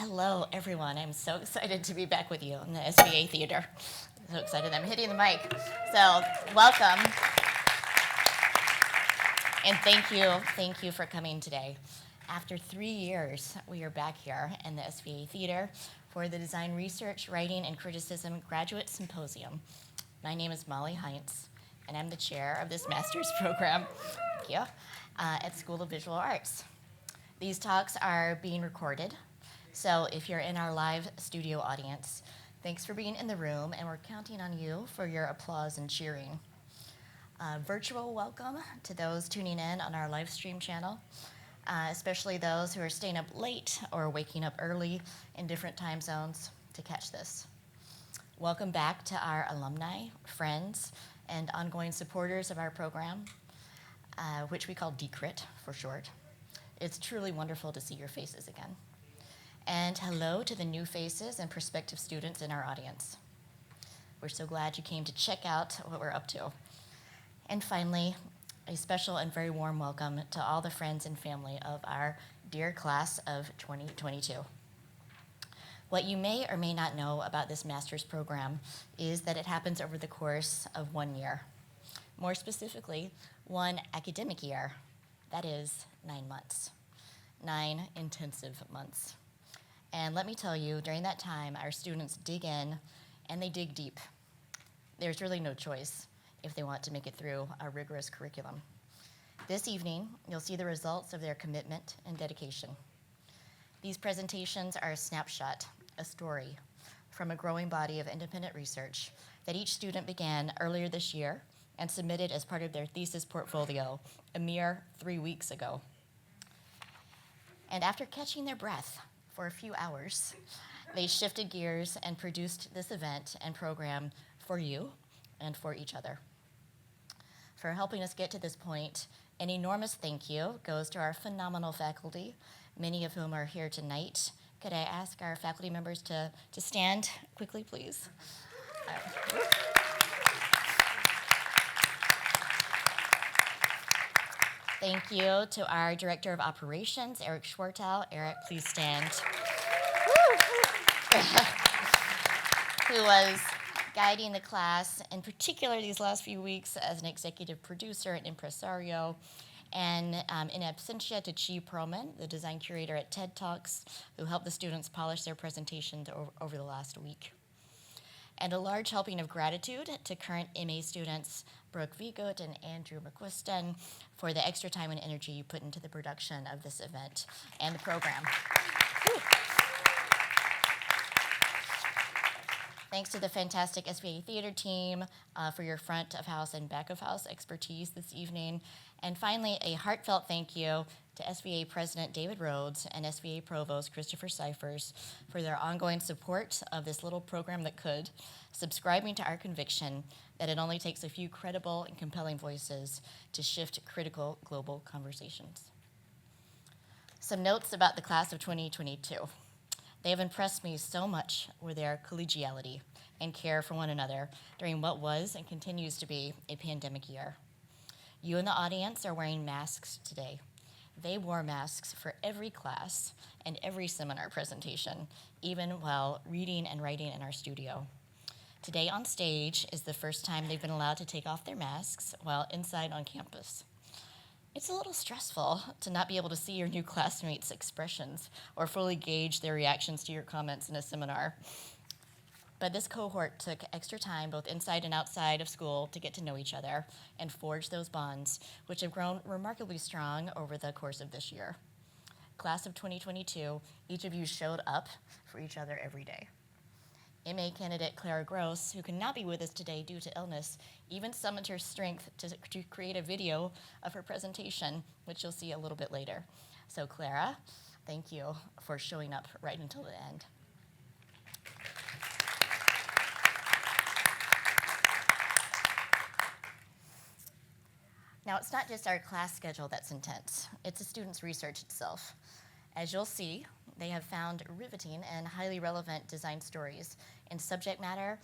Hello, everyone. I'm so excited to be back with you in the SVA Theatre. So excited I'm hitting the mic. So welcome. And thank you for coming today. After 3 years, we are back here in the SVA Theatre for the Design Research, Writing, and Criticism Graduate Symposium. My name is Molly Heintz, and I'm the chair of this master's program at School of Visual Arts. These talks are being recorded, so if you're in our live studio audience, thanks for being in the room, and we're counting on you for your applause and cheering. Virtual welcome to those tuning in on our live stream channel, especially those who are staying up late or waking up early in different time zones to catch this. Welcome back to our alumni, friends, and ongoing supporters of our program, which we call DCRIT for short. It's truly wonderful to see your faces again. And hello to the new faces and prospective students in our audience. We're so glad you came to check out what we're up to. And finally, a special and very warm welcome to all the friends and family of our dear class of 2022. What you may or may not know about this master's program is that it happens over the course of 1 year. More specifically, one academic year. That is 9 months. 9 intensive months. And let me tell you, during that time, our students dig in and they dig deep. There's really no choice if they want to make it through a rigorous curriculum. This evening, you'll see the results of their commitment and dedication. These presentations are a snapshot, a story, from a growing body of independent research that each student began earlier this year and submitted as part of their thesis portfolio a mere 3 weeks ago. And after catching their breath for a few hours, they shifted gears and produced this event and program for you and for each other. For helping us get to this point, an enormous thank you goes to our phenomenal faculty, many of whom are here tonight. Could I ask our faculty members to stand quickly, please? Thank you to our Director of Operations, Eric Schwartau. Eric, please stand. Who was guiding the class, in particular these last few weeks, as an executive producer and impresario. And in absentia to Chi Perlman, the design curator at TED Talks, who helped the students polish their presentations over the last week. And a large helping of gratitude to current MA students Brooke Vigut and Andrew McQuiston for the extra time and energy you put into the production of this event and the program. Thanks to the fantastic SVA Theatre team for your front of house and back of house expertise this evening. And finally, a heartfelt thank you to SVA President David Rhodes and SVA Provost Christopher Cyphers for their ongoing support of this little program that could, subscribing to our conviction that it only takes a few credible and compelling voices to shift critical global conversations. Some notes about the class of 2022. They have impressed me so much with their collegiality and care for one another during what was and continues to be a pandemic year. You in the audience are wearing masks today. They wore masks for every class and every seminar presentation, even while reading and writing in our studio. Today on stage is the first time they've been allowed to take off their masks while inside on campus. It's a little stressful to not be able to see your new classmates' expressions or fully gauge their reactions to your comments in a seminar. But this cohort took extra time both inside and outside of school to get to know each other and forge those bonds, which have grown remarkably strong over the course of this year. Class of 2022, each of you showed up for each other every day. MA candidate Clara Gross, who cannot be with us today due to illness, even summoned her strength to create a video of her presentation, which you'll see a little bit later. So Clara, thank you for showing up right until the end. Now, it's not just our class schedule that's intense, it's the students' research itself. As you'll see, they have found riveting and highly relevant design stories in subject matter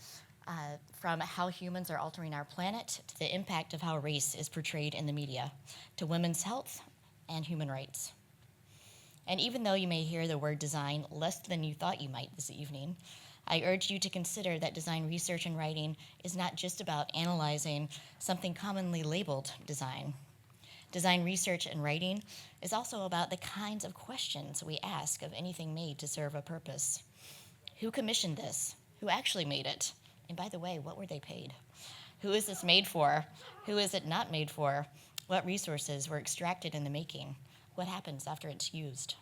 from how humans are altering our planet to the impact of how race is portrayed in the media, to women's health and human rights. And even though you may hear the word design less than you thought you might this evening, I urge you to consider that design research and writing is not just about analyzing something commonly labeled design. Design research and writing is also about the kinds of questions we ask of anything made to serve a purpose. Who commissioned this? Who actually made it? And by the way, what were they paid? Who is this made for? Who is it not made for? What resources were extracted in the making? What happens after it's used?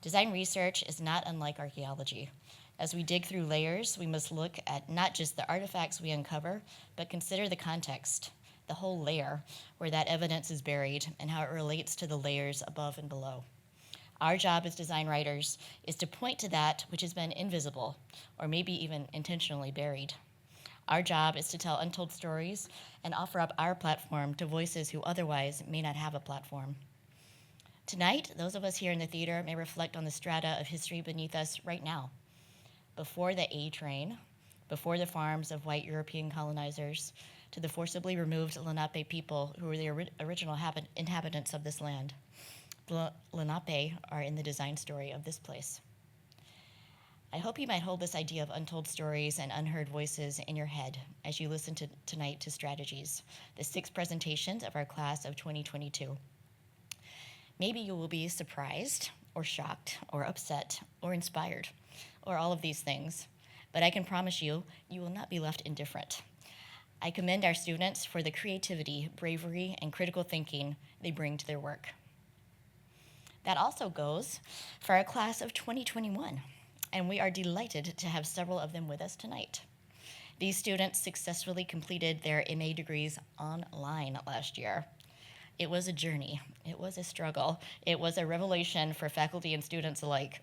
Design research is not unlike archaeology. As we dig through layers, we must look at not just the artifacts we uncover, but consider the context, the whole layer, where that evidence is buried and how it relates to the layers above and below. Our job as design writers is to point to that which has been invisible, or maybe even intentionally buried. Our job is to tell untold stories and offer up our platform to voices who otherwise may not have a platform. Tonight, those of us here in the theater may reflect on the strata of history beneath us right now. Before the A train, before the farms of white European colonizers, to the forcibly removed Lenape people who were the original inhabitants of this land. The Lenape are in the design story of this place. I hope you might hold this idea of untold stories and unheard voices in your head as you listen tonight to Strata-gies, the 6 presentations of our class of 2022. Maybe you will be surprised, or shocked, or upset, or inspired, or all of these things, but I can promise you, you will not be left indifferent. I commend our students for the creativity, bravery, and critical thinking they bring to their work. That also goes for our class of 2021, and we are delighted to have several of them with us tonight. These students successfully completed their MA degrees online last year. It was a journey, it was a struggle, it was a revelation for faculty and students alike.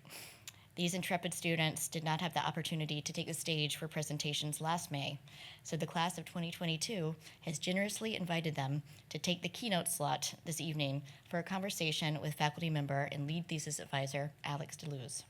These intrepid students did not have the opportunity to take the stage for presentations last May, so the class of 2022 has generously invited them to take the keynote slot this evening for a conversation with faculty member and lead thesis advisor, Alex DeLuz.